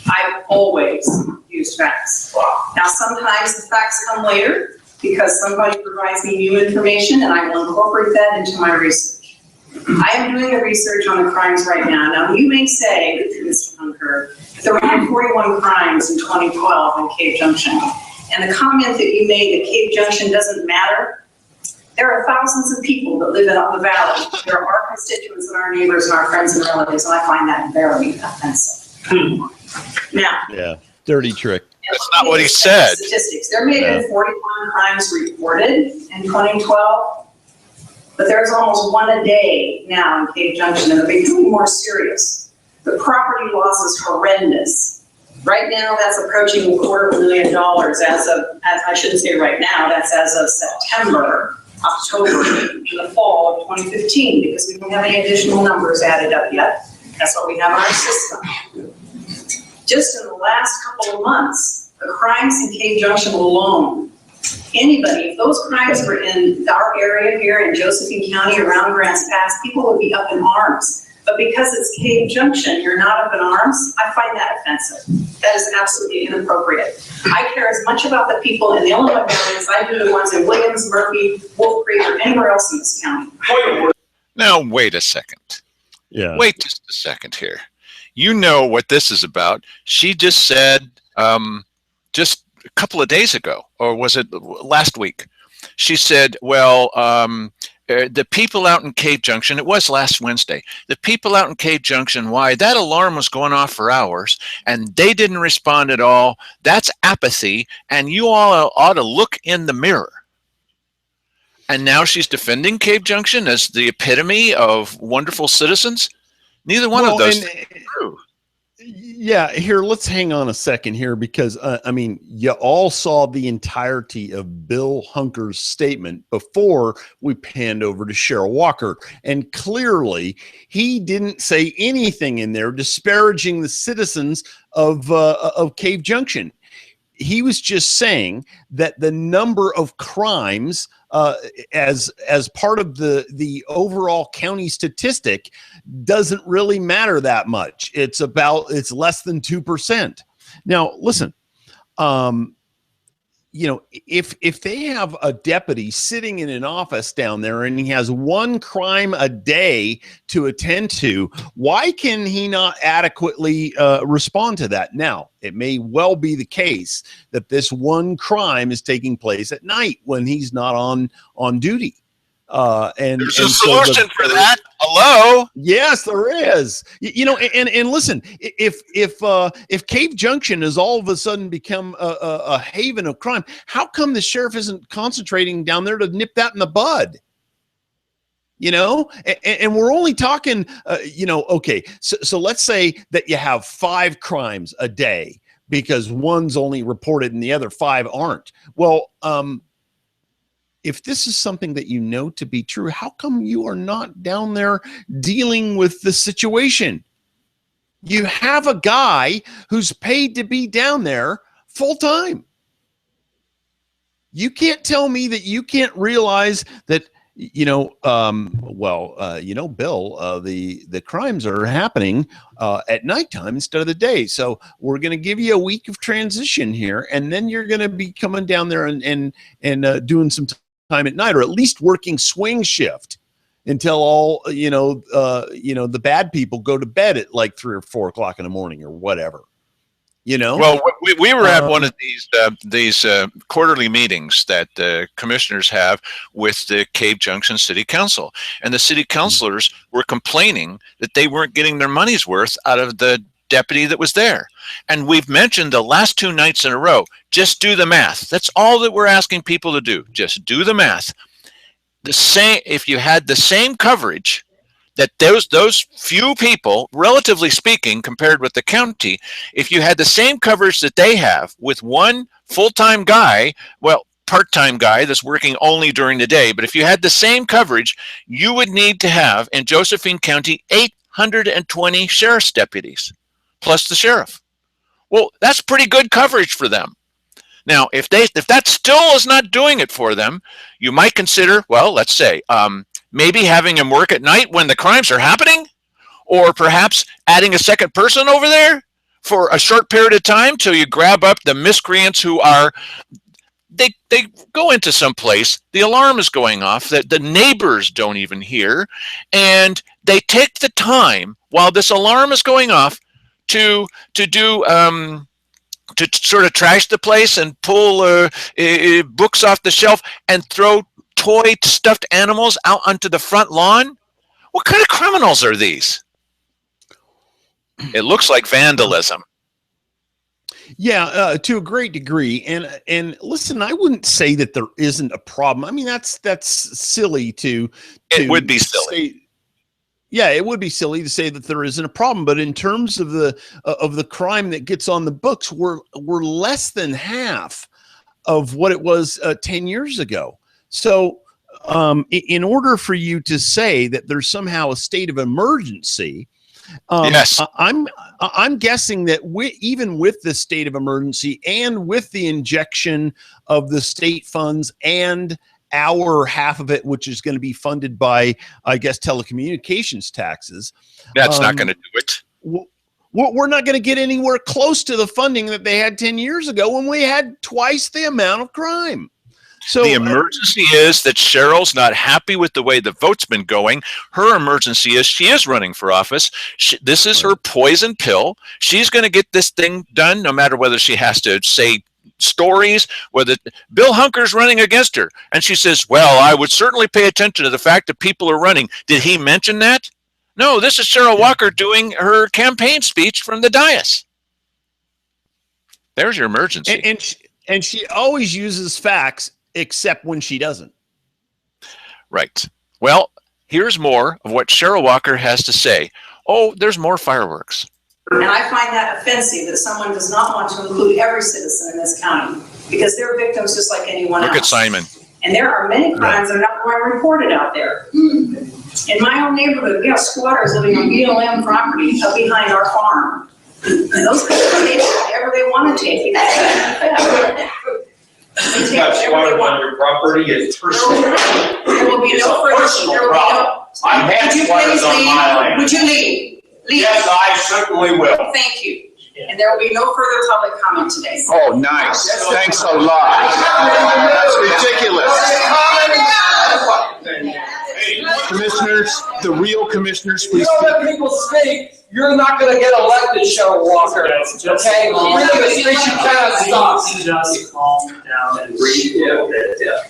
I've always used facts. Now, sometimes the facts come later because somebody provides me new information, and I will incorporate that into my research. I am doing the research on the crimes right now. Now, you may say, Mr. Hunker, that there were 41 crimes in 2012 in Cave Junction, and the comment that you made that Cave Junction doesn't matter, there are thousands of people that live in the valley. There are our constituents and our neighbors and our friends and relatives, and I find that very offensive. Now, yeah, dirty trick. That's not what he said. Statistics. There may have been 41 crimes reported in 2012, but there's almost one a day now in Cave Junction, and they're becoming more serious. The property loss is horrendous. Right now, that's approaching $250,000 I shouldn't say right now, that's as of September, October, in the fall of 2015, because we don't have any additional numbers added up yet. That's what we have in our system. Just in the last couple of months, the crimes in Cave Junction alone, anybody, if those crimes were in our area here in Josephine County around Grants Pass, people would be up in arms. But because it's Cave Junction, you're not up in arms, I find that offensive. That is absolutely inappropriate. I care as much about the people in the Illinois Valley as I do the ones in Williams, Murphy, Wolf Creek, or anywhere else in this county. Now, wait a second. Yeah. Wait just a second here. You know what this is about. She just said just a couple of days ago, or was it last week? She said, well, the people out in Cave Junction, it was last Wednesday, the people out in Cave Junction, why that alarm was going off for hours and they didn't respond at all. That's apathy, and you all ought to look in the mirror. And now she's defending Cave Junction as the epitome of wonderful citizens. Neither one of those things is true. Yeah, here, let's hang on a second here because, I mean, you all saw the entirety of Bill Hunker's statement before we panned over to Cheryl Walker. And clearly, he didn't say anything in there disparaging the citizens of Cave Junction. He was just saying that the number of crimes as part of the overall county statistic doesn't really matter that much. It's less than 2%. Now, listen, if they have a deputy sitting in an office down there and he has one crime a day to attend to, why can he not adequately respond to that? Now, it may well be the case that this one crime is taking place at night when he's not on duty. There's a solution for that. Hello? Yes, there is. And listen, if Cave Junction has all of a sudden become a haven of crime, how come the sheriff isn't concentrating down there to nip that in the bud? And we're only talking, okay, so let's say that you have 5 crimes a day because one's only reported and the other 5 aren't. Well, if this is something that you know to be true, how come you are not down there dealing with the situation? You have a guy who's paid to be down there full time. You can't tell me that you can't realize that, Bill, the crimes are happening at nighttime instead of the day. So we're going to give you a week of transition here, and then you're going to be coming down there and doing some time at night, or at least working swing shift until all the bad people go to bed at like 3 or 4 o'clock in the morning or whatever. Well, we were at one of these quarterly meetings that the commissioners have with the Cave Junction City Council, and the city councilors were complaining that they weren't getting their money's worth out of the deputy that was there. And we've mentioned the last 2 nights in a row, just do the math. That's all that we're asking people to do. Just do the math. If you had the same coverage that those few people, relatively speaking, compared with the county, if you had the same coverage that they have with one full-time guy, well, part-time guy that's working only during the day, but if you had the same coverage, you would need to have in Josephine County 820 sheriff's deputies plus the sheriff. Well, that's pretty good coverage for them. Now, if that still is not doing it for them, you might consider, well, let's say, maybe having him work at night when the crimes are happening, or perhaps adding a second person over there for a short period of time till you grab up the miscreants who are, they go into some place, the alarm is going off, that the neighbors don't even hear, and they take the time while this alarm is going off to sort of trash the place and pull books off the shelf and throw toy stuffed animals out onto the front lawn. What kind of criminals are these? It looks like vandalism. Yeah, to a great degree. And listen, I wouldn't say that there isn't a problem. I mean, that's silly to it would be silly. Say, yeah, it would be silly to say that there isn't a problem, but in terms of the crime that gets on the books, we're less than half of what it was 10 years ago. So, in order for you to say that there's somehow a state of emergency, yes, I'm guessing that even with the state of emergency and with the injection of the state funds and our half of it, which is going to be funded by, I guess, telecommunications taxes. That's not going to do it. We're not going to get anywhere close to the funding that they had 10 years ago when we had twice the amount of crime. So the emergency is that Cheryl's not happy with the way the vote's been going. Her emergency is she is running for office. This is her poison pill. She's going to get this thing done no matter whether she has to say stories whether Bill Hunker's running against her. And she says, well, I would certainly pay attention to the fact that people are running. Did he mention that? No, this is Cheryl Walker doing her campaign speech from the dais. There's your emergency. And she always uses facts, except when she doesn't. Right. Well, here's more of what Cheryl Walker has to say. Oh, there's more fireworks. And I find that offensive that someone does not want to include every citizen in this county because they're victims just like anyone else. Look at Simon. And there are many crimes that are not going reported out there. In my own neighborhood, we have squatters living on BLM property up behind our farm. And those people take whatever they want to take. They take whatever they want. Your property is personal. There will be no further. I've had squatters on my land. Would you leave? Leave. Yes, I certainly will. Thank you. And there will be no further public comment today. Oh, nice. Thanks a lot. That's ridiculous. Commissioners, the real commissioners, please. You don't let people speak, you're not going to get elected, Cheryl Walker. Okay? You're going to speak, you cannot stop. Just calm down and breathe. Yeah.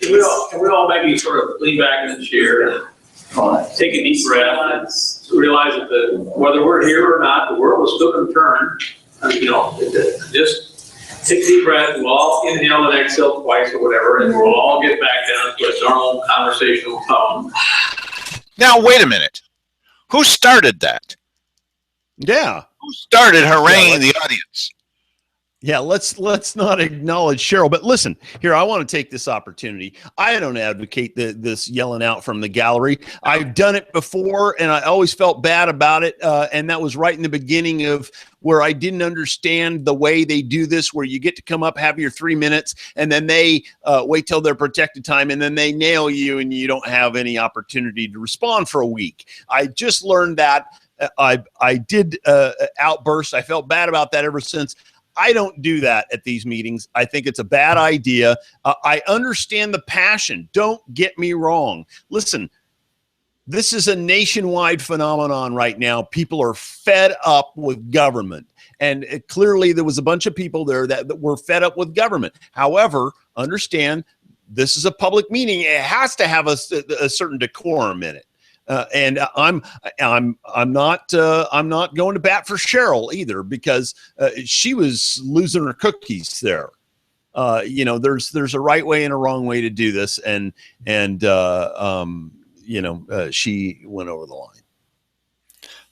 Can we all maybe sort of lean back in the chair and take a deep breath and realize that whether we're here or not, the world is still going to turn. Just take a deep breath. We'll all inhale and exhale twice or whatever, and we'll all get back down to a normal conversational tone. Now, wait a minute. Who started that? Yeah. Who started haranguing the audience? Yeah, let's not acknowledge Cheryl. But listen, here, I want to take this opportunity. I don't advocate this yelling out from the gallery. I've done it before, and I always felt bad about it. And that was right in the beginning of where I didn't understand the way they do this, where you get to come up, have your 3 minutes, and then they wait till their protected time, and then they nail you, and you don't have any opportunity to respond for a week. I just learned that. I did outburst. I felt bad about that ever since. I don't do that at these meetings. I think it's a bad idea. I understand the passion. Don't get me wrong. Listen, this is a nationwide phenomenon right now. People are fed up with government. And clearly there was a bunch of people there that were fed up with government. However, understand this is a public meeting. It has to have a certain decorum in it. And I'm not going to bat for Cheryl either, because she was losing her cookies there. There's a right way and a wrong way to do this, and she went over the line.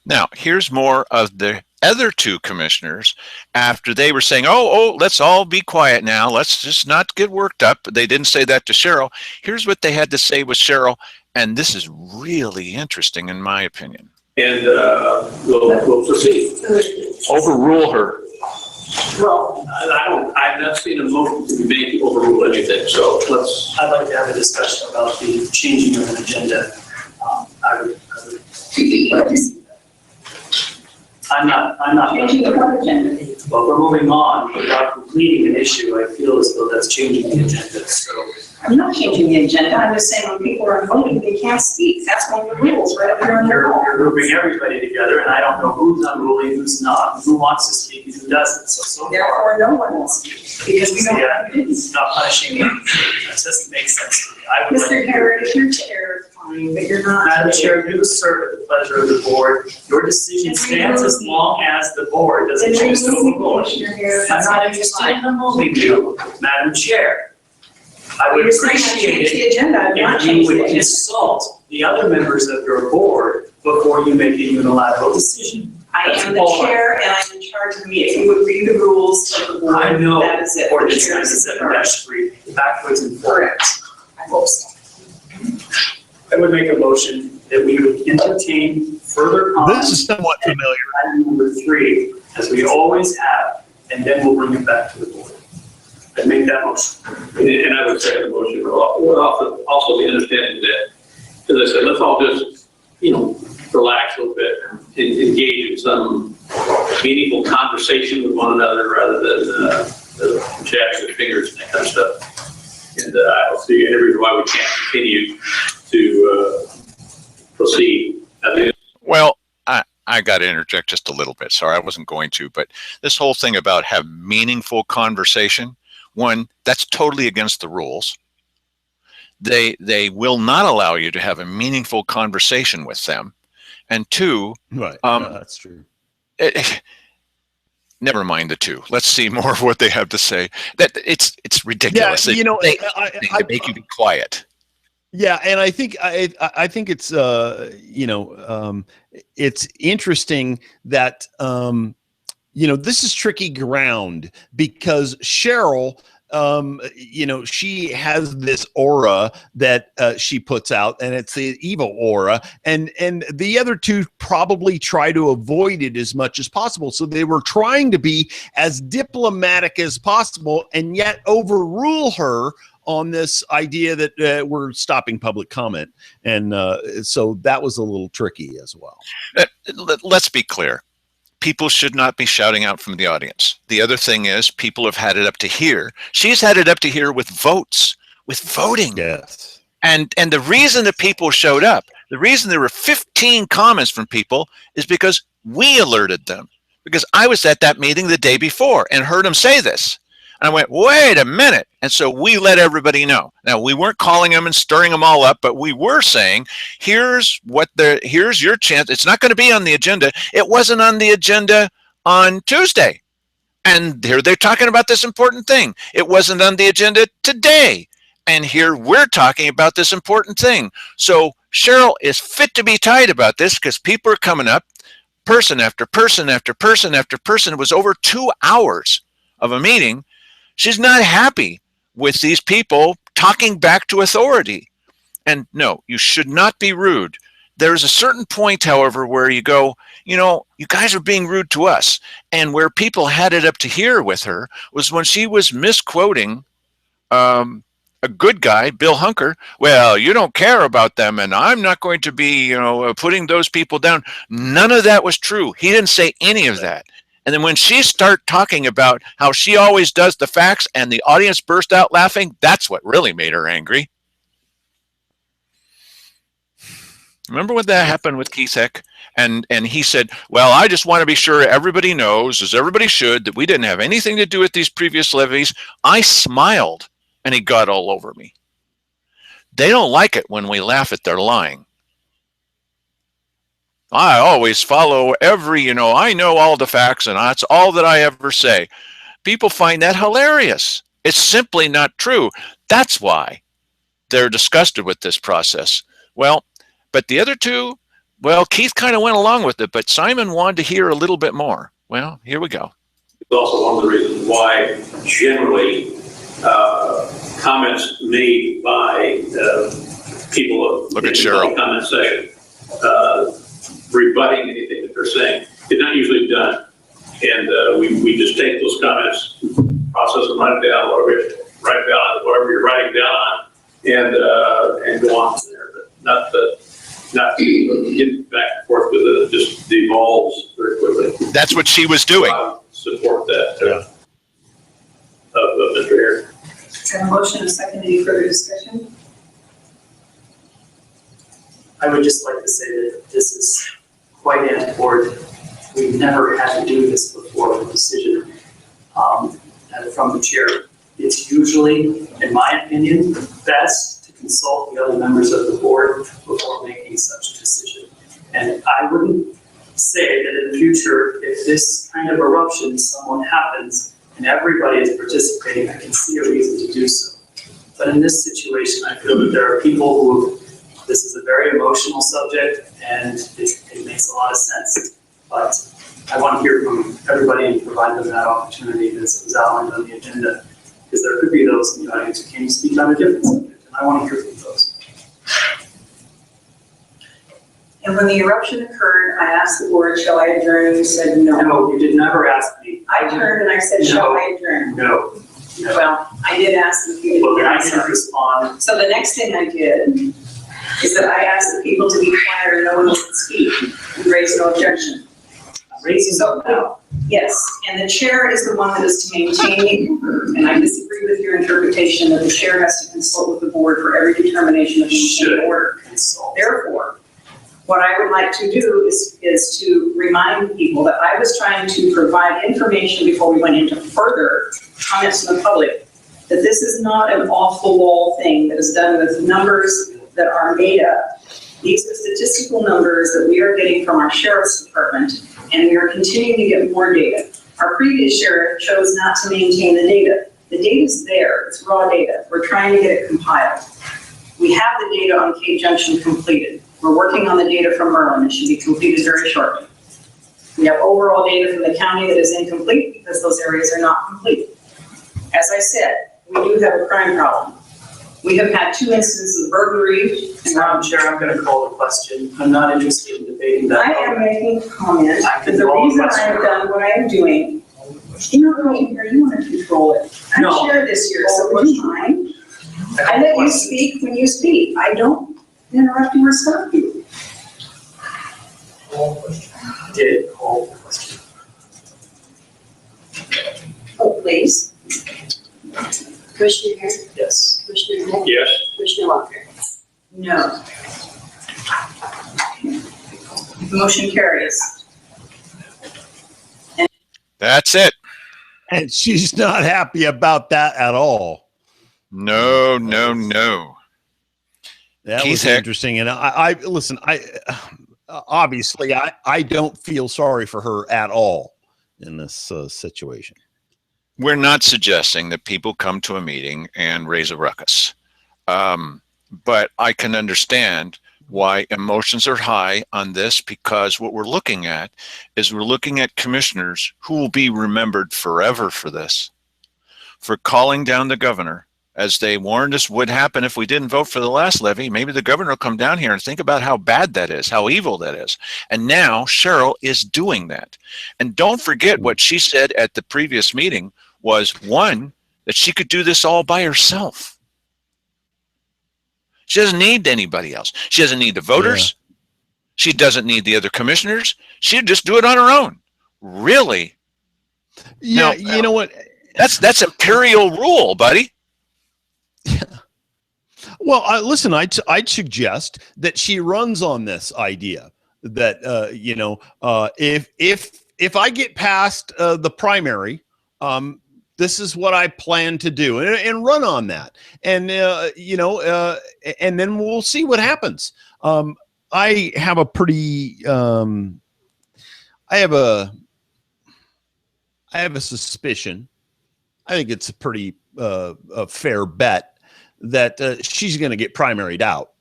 Now, here's more of the other two commissioners after they were saying, oh, let's all be quiet now. Let's just not get worked up. They didn't say that to Cheryl. Here's what they had to say with Cheryl. And this is really interesting, in my opinion. And we'll proceed. Overrule her. Well, I've not seen a motion to be made to overrule anything, so I'd like to have a discussion about the changing of an agenda. I'm not. Changing the agenda. But we're moving on without completing an issue. I feel as though that's changing the agenda, so. I'm not changing the agenda. I'm just saying when people are voting, they can't speak. That's one of the rules right up there on your wall. You're grouping everybody together, and I don't know who's unruly, who's not, who wants to speak, and who doesn't. So therefore, no one will speak because we don't have it's not punishing them. That doesn't make sense to me. I would Mr. Herod, if you're chair, fine, but you're not. Madam Chair, you serve at the pleasure of the board. Your decision stands as long as the board doesn't choose to overrule it. I'm not interested in removing you, Madam Chair. I would appreciate it if you would consult the other members of your board before you make a unilateral decision. I am the chair and I'm in charge of the meeting. If you would read the rules of the board, I know. that is it. Ordinance 97-3, backwards and forwards. I hope so. I would make a motion that we would entertain further comments. This is somewhat familiar. Item number 3, as we always have, and then we'll bring it back to the board. I'd make that motion. and I would say the motion, we'll also be understanding that, as I said, let's all just, relax a little bit, and engage in some meaningful conversation with one another rather than jabbing their fingers and that kind of stuff. And I don't see any reason why we can't continue to proceed. Well, I got to interject just a little bit. Sorry, I wasn't going to, but this whole thing about have meaningful conversation, one, that's totally against the rules. They will not allow you to have a meaningful conversation with them. And two, right, that's true. Never mind the two. Let's see more of what they have to say. That it's ridiculous. Yeah, you know, they make you be quiet. Yeah, and I think it's it's interesting that this is tricky ground because Cheryl, she has this aura that she puts out, and it's the evil aura, and the other two probably try to avoid it as much as possible. So they were trying to be as diplomatic as possible, and yet overrule her on this idea that we're stopping public comment, and so that was a little tricky as well. Let's be clear. People should not be shouting out from the audience. The other thing is people have had it up to here. She's had it up to here with votes, with voting. Yes. And the reason that people showed up, the reason there were 15 comments from people is because we alerted them. Because I was at that meeting the day before and heard them say this. And I went, wait a minute. And so we let everybody know. Now, we weren't calling them and stirring them all up, but we were saying, here's your chance. It's not going to be on the agenda. It wasn't on the agenda on Tuesday. And here they're talking about this important thing. It wasn't on the agenda today. And here we're talking about this important thing. So Cheryl is fit to be tied about this because people are coming up, person after person after person after person. It was over 2 hours of a meeting. She's not happy with these people talking back to authority. And no, you should not be rude. There's a certain point, however, where you go, you guys are being rude to us. And where people had it up to here with her was when she was misquoting a good guy, Bill Hunker. Well, you don't care about them, and I'm not going to be, putting those people down. None of that was true. He didn't say any of that. And then when she started talking about how she always does the facts and the audience burst out laughing, that's what really made her angry. Remember when that happened with Keith Heck? And he said, well, I just want to be sure everybody knows, as everybody should, that we didn't have anything to do with these previous levies. I smiled, and he got all over me. They don't like it when we laugh at their lying. I always follow I know all the facts, and that's all that I ever say. People find that hilarious. It's simply not true. That's why they're disgusted with this process. Well, but the other two, Keith kind of went along with it, but Simon wanted to hear a little bit more. Well, here we go. It's also one of the reasons why generally comments made by people look at Cheryl comment section rebutting anything that they're saying is not usually done, and we just take those comments, process them, write down whatever you're writing down, and go on from there. But not get back and forth with it. It just devolves very quickly. That's what she was doing. Support that of Mr. Harris. I have a motion and a second. Any further discussion? I would just like to say that this is quite untoward. We've never had to do this before, a decision from the chair. It's usually, in my opinion, best to consult the other members of the board before making such a decision. And I wouldn't say that in the future, if this kind of eruption somewhat happens and everybody is participating, I can see a reason to do so. But in this situation, I feel that there are people who, this is a very emotional subject and it makes a lot of sense. But I want to hear from everybody and provide them that opportunity as was outlined on the agenda. Because there could be those in the audience who came to speak on a different subject, and I want to hear from those. And when the eruption occurred, I asked the board, shall I adjourn? You said no. No, you did never ask me. I turned and I said, shall I adjourn? No. Well, I did ask if you didn't. Well, I can respond. So the next thing I did is that I asked the people to be quiet or no one would speak and raise no objection. Raising so now. Yes, and the chair is the one that is to maintain, and I disagree with your interpretation that the chair has to consult with the board for every determination of maintaining order. Therefore, What I would like to do is to remind people that I was trying to provide information before we went into further comments from the public, that this is not an off-the-wall thing that is done with numbers that are made up. These are statistical numbers that we are getting from our sheriff's department, and we are continuing to get more data. Our previous sheriff chose not to maintain the data. The data's there, it's raw data. We're trying to get it compiled. We have the data on K Junction completed. We're working on the data from Merlin. It should be completed very shortly. We have overall data from the county that is incomplete because those areas are not complete. As I said, we do have a crime problem. We have had 2 instances of burglary. Madam Chair, I'm going to call the question. I'm not interested in debating that. I am making a comment. I The reason I have done what I am doing, you're right here, you want to control it. I'm No. chair this year, so would you mind? I let you speak when you speak. I don't interrupt you or stop you. Did call the question. Oh, please. Commissioner Hare? Yes. Commissioner Hare? Yes. Commissioner Walker? No. Motion carries. That's it. And she's not happy about that at all. No. That Keith was Heck. interesting. And I listen, obviously I don't feel sorry for her at all in this situation. We're not suggesting that people come to a meeting and raise a ruckus. But I can understand why emotions are high on this, because what we're looking at is we're looking at commissioners who will be remembered forever for this, for calling down the governor, as they warned us would happen if we didn't vote for the last levy. Maybe the governor will come down here and think about how bad that is, how evil that is. And now Cheryl is doing that. And don't forget what she said at the previous meeting was, one, that she could do this all by herself. She doesn't need anybody else. She doesn't need the voters. Yeah. She doesn't need the other commissioners. She'd just do it on her own. Really? Yeah, you know what? That's imperial rule, buddy. Yeah. Well, listen, I'd suggest that she runs on this idea that if I get past the primary, this is what I plan to do, and run on that, and and then we'll see what happens. I have a pretty, I have a suspicion. I think it's a pretty a fair bet that she's going to get primaried out.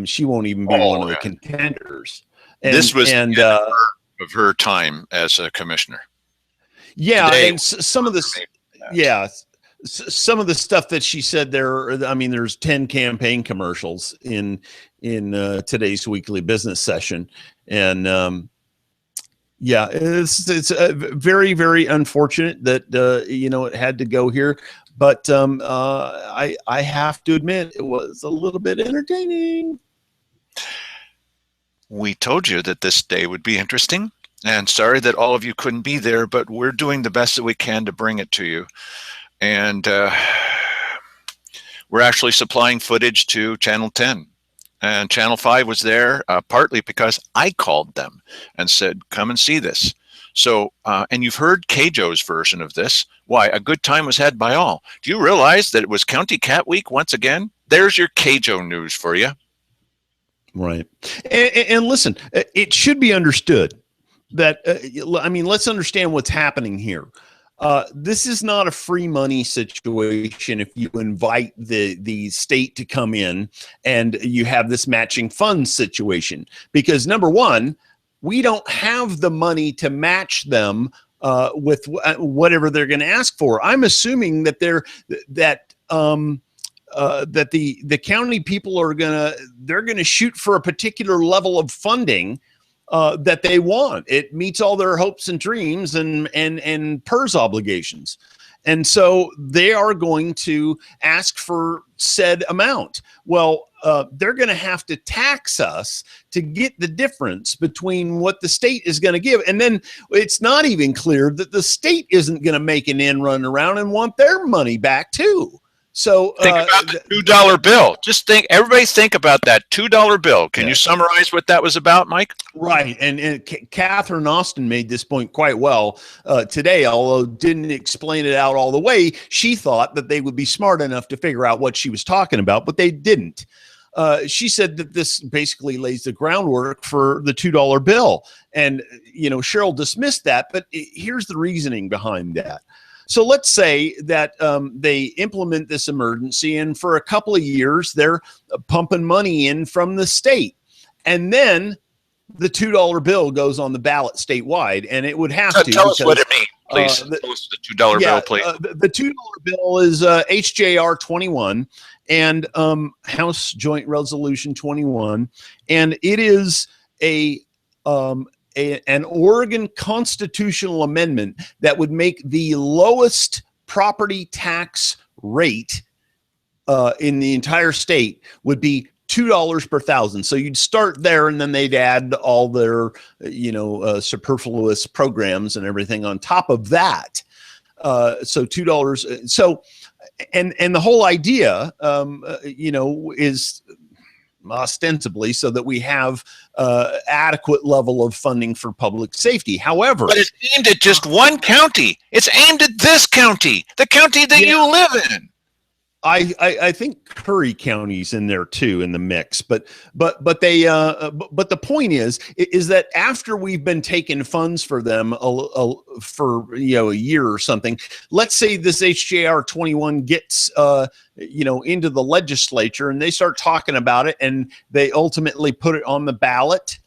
She won't even be one of the contenders. And, this was of her time as a commissioner. Yeah, Today, and some of this. Yeah, some of the stuff that she said there. I mean, there's 10 campaign commercials in today's weekly business session, and yeah, it's very, very unfortunate that it had to go here. But I have to admit it was a little bit entertaining. We told you that this day would be interesting. And sorry that all of you couldn't be there, but we're doing the best that we can to bring it to you. And we're actually supplying footage to Channel 10. And Channel 5 was there partly because I called them and said, come and see this. So, and you've heard K-Joe's version of this. Why? A good time was had by all. Do you realize that it was County Cat Week once again? There's your K-Joe news for you. Right. And listen, it should be understood that, I mean, let's understand what's happening here. This is not a free money situation. If you invite the state to come in and you have this matching funds situation, because number one, we don't have the money to match them with whatever they're going to ask for. I'm assuming that that the county people are they're gonna shoot for a particular level of funding that they want. It meets all their hopes and dreams and PERS obligations. And so they are going to ask for said amount. Well, they're going to have to tax us to get the difference between what the state is going to give. And then it's not even clear that the state isn't going to make an end run around and want their money back too. So think about the $2 bill. Just think, everybody think about that $2 bill. Can you summarize what that was about, Mike? Right, and Catherine Austin made this point quite well today, although didn't explain it out all the way. She thought that they would be smart enough to figure out what she was talking about, but they didn't. She said that this basically lays the groundwork for the $2 bill. And, Cheryl dismissed that, but here's the reasoning behind that. So let's say that they implement this emergency, and for a couple of years, they're pumping money in from the state. And then the $2 bill goes on the ballot statewide, and it would have to. Tell us what it means, please. Tell us the $2 bill, please. The $2 bill is HJR 21 and House Joint Resolution 21, and it is an Oregon constitutional amendment that would make the lowest property tax rate in the entire state would be $2 per thousand. So you'd start there, and then they'd add all their, superfluous programs and everything on top of that. So $2. So, and the whole idea, is ostensibly so that we have adequate level of funding for public safety. However, but it's aimed at just one county. It's aimed at this county, the county that you live in. I think Curry County's in there too in the mix, but the point is that after we've been taking funds for them for a year or something, let's say this HJR 21 gets into the legislature and they start talking about it, and they ultimately put it on the ballot,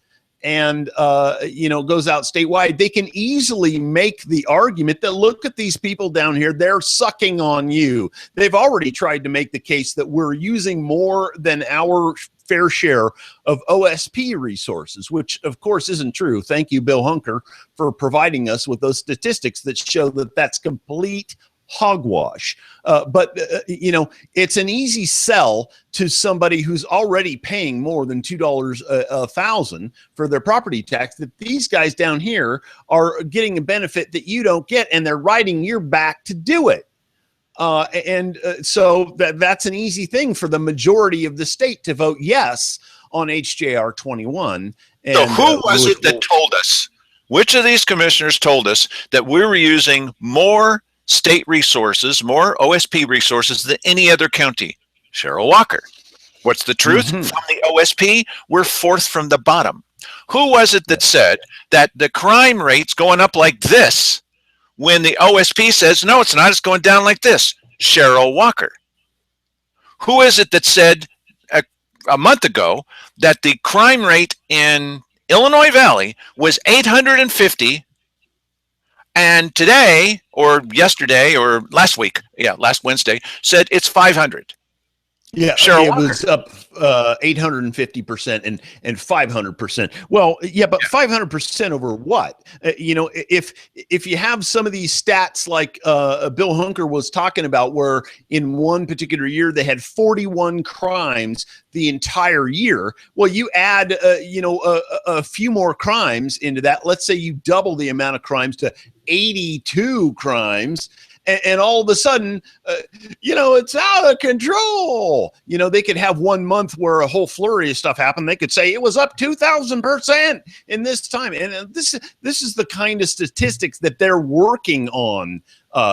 and goes out statewide. They can easily make the argument that, look at these people down here, they're sucking on you. They've already tried to make the case that we're using more than our fair share of OSP resources, which of course isn't true. Thank you, Bill Hunker, for providing us with those statistics that show that that's complete hogwash. But it's an easy sell to somebody who's already paying more than $2 a thousand for their property tax, that these guys down here are getting a benefit that you don't get, and they're riding your back to do it. So that's an easy thing for the majority of the state to vote yes on HJR 21. And, so who was it that told us? Which of these commissioners told us that we were using more state resources, more OSP resources than any other county? Cheryl Walker. What's the truth? From the OSP, we're fourth from the bottom. Who was it that said that the crime rate's going up like this when the OSP says, no, it's not, it's going down like this? Cheryl Walker. Who is it that said a month ago that the crime rate in Illinois Valley was 850, and today, or yesterday, or last week, last Wednesday, said it's 500? Yeah, Cheryl it Walker. was up 850% and 500%. Well, yeah, but 500% over what? If you have some of these stats like Bill Hunker was talking about, where in one particular year they had 41 crimes the entire year. Well, you add a few more crimes into that. Let's say you double the amount of crimes to 82 crimes. And all of a sudden, it's out of control. They could have 1 month where a whole flurry of stuff happened. They could say it was up 2,000% in this time. And this is the kind of statistics that they're working on.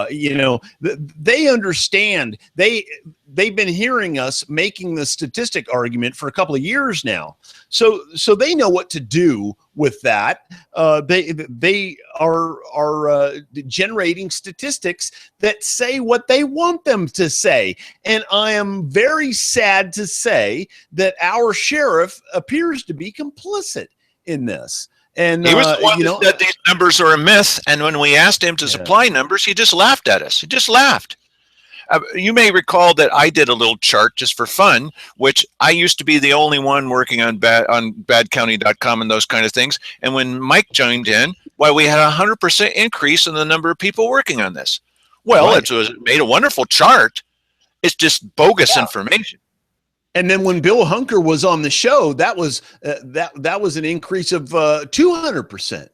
They understand. They've been hearing us making the statistic argument for a couple of years now. So they know what to do with that. They are generating statistics that say what they want them to say. And I am very sad to say that our sheriff appears to be complicit in this. And he was the one that said these numbers are a myth. And when we asked him to supply numbers, he just laughed at us. He just laughed. You may recall that I did a little chart just for fun, which I used to be the only one working on badcounty.com and those kind of things. And when Mike joined in, we had a 100% increase in the number of people working on this. Well, It made a wonderful chart. It's just bogus information. And then when Bill Hunker was on the show, that was an increase of 200%.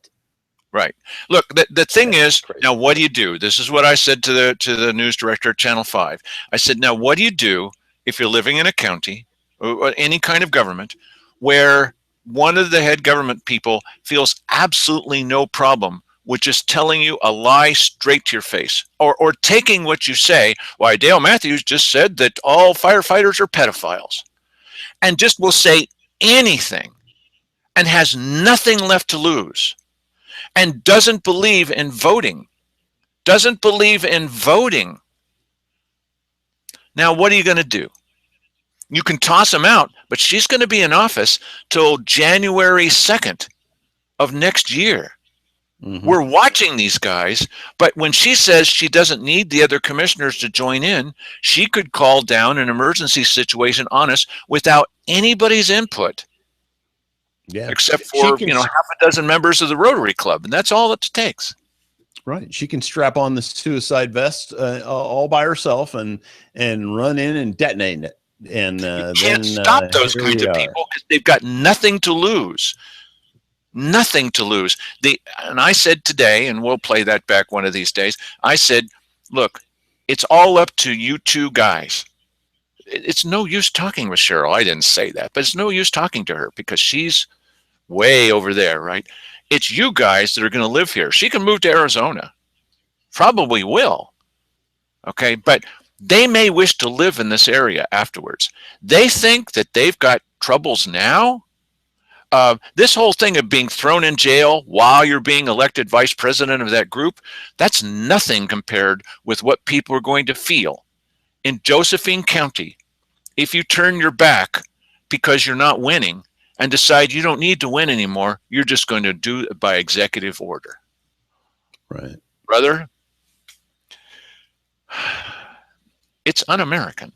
Right. Look, the thing is, now what do you do? This is what I said to the news director at Channel 5. I said, now what do you do if you're living in a county or any kind of government where one of the head government people feels absolutely no problem with just telling you a lie straight to your face, or taking what you say, why Dale Matthews just said that all firefighters are pedophiles, and just will say anything and has nothing left to lose, and doesn't believe in voting. Doesn't believe in voting. Now, what are you going to do? You can toss him out, but she's going to be in office till January 2nd of next year. We're watching these guys, but when she says she doesn't need the other commissioners to join in, she could call down an emergency situation on us without anybody's input. Yeah. Except for, half a dozen members of the Rotary Club, and that's all it takes. Right. She can strap on the suicide vest all by herself and run in and detonate it. And you can't stop those kinds of people because they've got nothing to lose. Nothing to lose. And I said today, and we'll play that back one of these days, I said, look, it's all up to you two guys. It's no use talking with Cheryl. I didn't say that, but it's no use talking to her because she's way over there, right? It's you guys that are going to live here. She can move to Arizona. Probably will. Okay, but they may wish to live in this area afterwards. They think that they've got troubles now. This whole thing of being thrown in jail while you're being elected vice president of that group, that's nothing compared with what people are going to feel in Josephine County if you turn your back because you're not winning and decide you don't need to win anymore. You're just going to do it by executive order. Right. Brother, it's un-American.